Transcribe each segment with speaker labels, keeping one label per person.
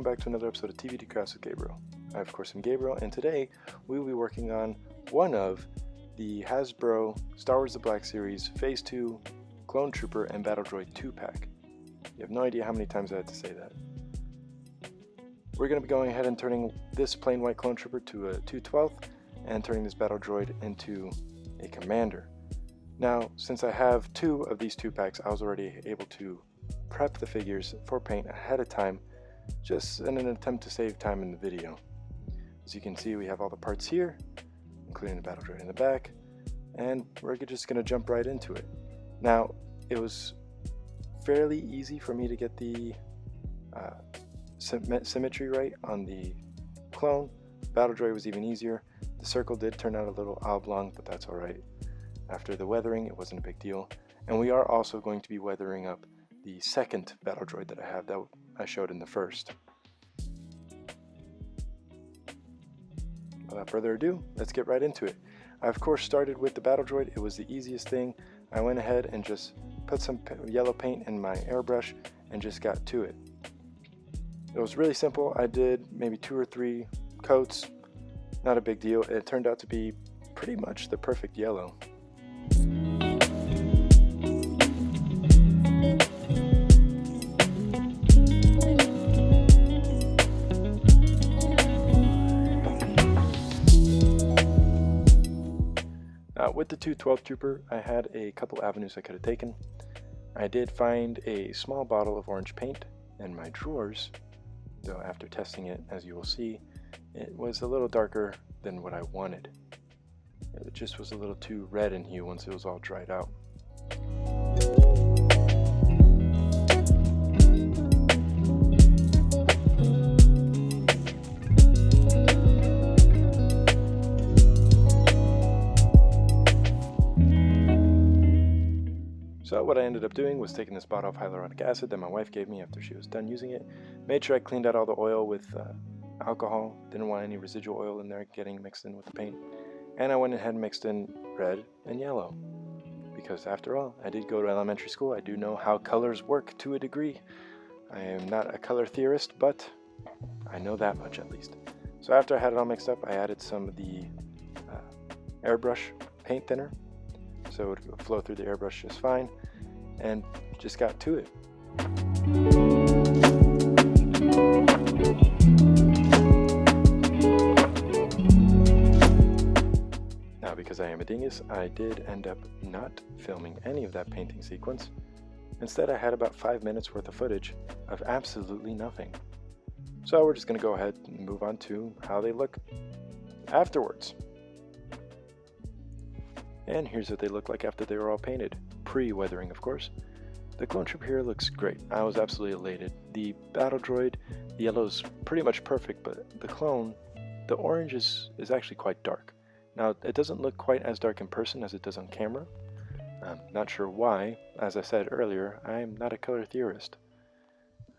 Speaker 1: back to another episode of TVD Crafts with Gabriel. I of course am Gabriel, and today we will be working on one of the Hasbro Star Wars The Black Series Phase 2 Clone Trooper and Battle Droid 2-pack. You have no idea how many times I had to say that. We're going to be going ahead and turning this plain white Clone Trooper to a 2/12 and turning this Battle Droid into a Commander. Now, since I have two of these 2-packs, I was already able to prep the figures for paint ahead of time, just in an attempt to save time in the video. As you can see, we have all the parts here, including the Battle Droid in the back, and we're just going to jump right into it. Now, it was fairly easy for me to get the symmetry right on the clone. Battle Droid was even easier. The circle did turn out a little oblong, but that's alright. After the weathering, it wasn't a big deal. And we are also going to be weathering up the second Battle Droid that I have that I showed in the first. Without further ado, let's get right into it. I of course started with the Battle Droid. It was the easiest thing. I went ahead and just put some yellow paint in my airbrush and just got to it. It was really simple. I did maybe 2 or 3 coats, not a big deal. It turned out to be pretty much the perfect yellow. With the 2/12 Trooper, I had a couple avenues I could have taken. I did find a small bottle of orange paint in my drawers, though after testing it, as you will see, it was a little darker than what I wanted. It just was a little too red in hue once it was all dried out. So what I ended up doing was taking this bottle of hyaluronic acid that my wife gave me after she was done using it, made sure I cleaned out all the oil with alcohol, didn't want any residual oil in there getting mixed in with the paint, and I went ahead and mixed in red and yellow, because after all, I did go to elementary school. I do know how colors work to a degree. I am not a color theorist, but I know that much at least. So after I had it all mixed up, I added some of the airbrush paint thinner, so it would flow through the airbrush just fine, and just got to it. Now, because I am a dingus, I did end up not filming any of that painting sequence. Instead, I had about 5 minutes worth of footage of absolutely nothing. So we're just going to go ahead and move on to how they look afterwards. And here's what they look like after they were all painted, pre-weathering of course. The Clone Trooper here looks great. I was absolutely elated. The Battle Droid, the yellow is pretty much perfect, but the clone, the orange is actually quite dark. Now, it doesn't look quite as dark in person as it does on camera. I'm not sure why. As I said earlier, I'm not a color theorist.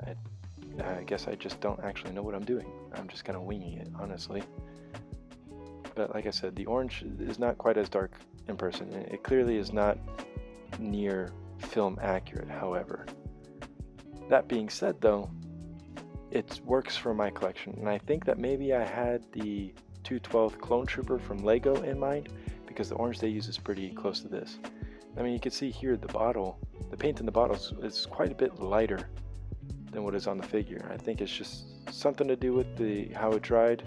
Speaker 1: I guess I just don't actually know what I'm doing. I'm just kind of winging it, honestly. But like I said, the orange is not quite as dark in person. It clearly is not near film accurate, however. That being said though, it works for my collection, and I think that maybe I had the 2/12 Clone Trooper from Lego in mind, because the orange they use is pretty close to this. I mean, you can see here the bottle, the paint in the bottle is quite a bit lighter than what is on the figure. I think it's just something to do with how it dried.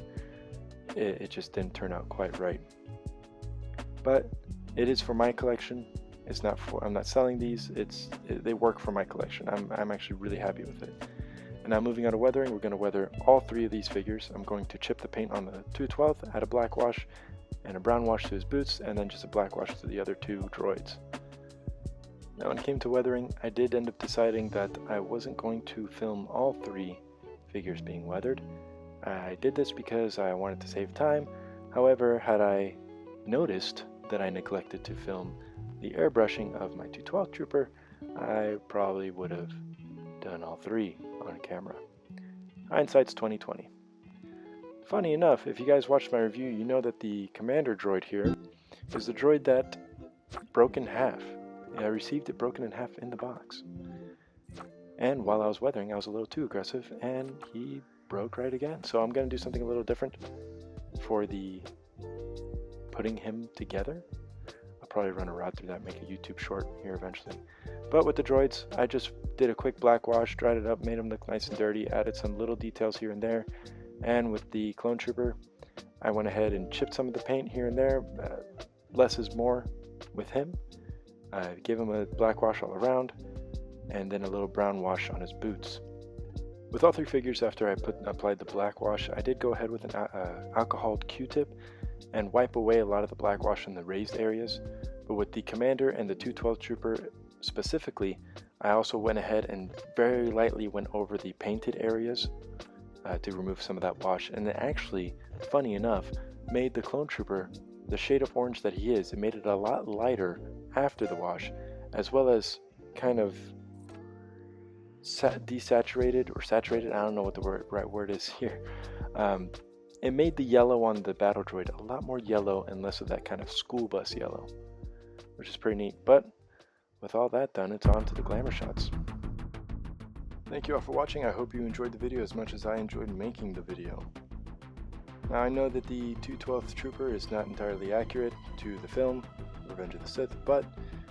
Speaker 1: It just didn't turn out quite right. But it is for my collection. It's not for, I'm not selling these. They work for my collection. I'm actually really happy with it. And now moving on to weathering, we're going to weather all 3 of these figures. I'm going to chip the paint on the 2/12, add a black wash and a brown wash to his boots, and then just a black wash to the other 2 droids. Now when it came to weathering, I did end up deciding that I wasn't going to film all 3 figures being weathered. I did this because I wanted to save time. However, had I noticed that I neglected to film the airbrushing of my 2/12 Trooper, I probably would have done all 3 on camera. Hindsight's 20/20. Funny enough, if you guys watched my review, you know that the Commander droid here is the droid that broke in half. I received it broken in half in the box. And while I was weathering, I was a little too aggressive, and he broke right again. So I'm going to do something a little different for the putting him together. I'll probably run a rod through that, make a YouTube short here eventually. But with the droids, I just did a quick black wash, dried it up, made them look nice and dirty, added some little details here and there. And with the clone trooper, I went ahead and chipped some of the paint here and there. Less is more with him. I gave him a black wash all around, and then a little brown wash on his boots. With all three figures, after I applied the black wash, I did go ahead with an alcohol Q-tip and wipe away a lot of the black wash in the raised areas. But with the Commander and the 212 Trooper specifically, I also went ahead and very lightly went over the painted areas to remove some of that wash. And it actually, funny enough, made the Clone Trooper the shade of orange that he is. It made it a lot lighter after the wash, as well as kind of desaturated or saturated, I don't know what the right word is here. It made the yellow on the battle droid a lot more yellow and less of that kind of school bus yellow, which is pretty neat. But with all that done, it's on to the glamour shots. Thank you all for watching. I hope you enjoyed the video as much as I enjoyed making the video. Now I know that the 212th Trooper is not entirely accurate to the film, Revenge of the Sith, but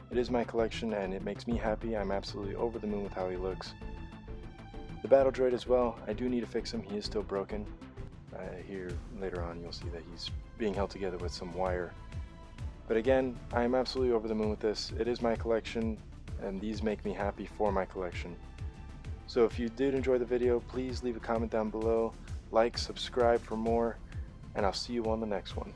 Speaker 1: it is my collection and it makes me happy. I'm absolutely over the moon with how he looks. The battle droid as well, I do need to fix him. He is still broken. Here later on you'll see that he's being held together with some wire. But again, I am absolutely over the moon with this. It is my collection and these make me happy for my collection. So if you did enjoy the video, please leave a comment down below, like, subscribe for more, and I'll see you on the next one.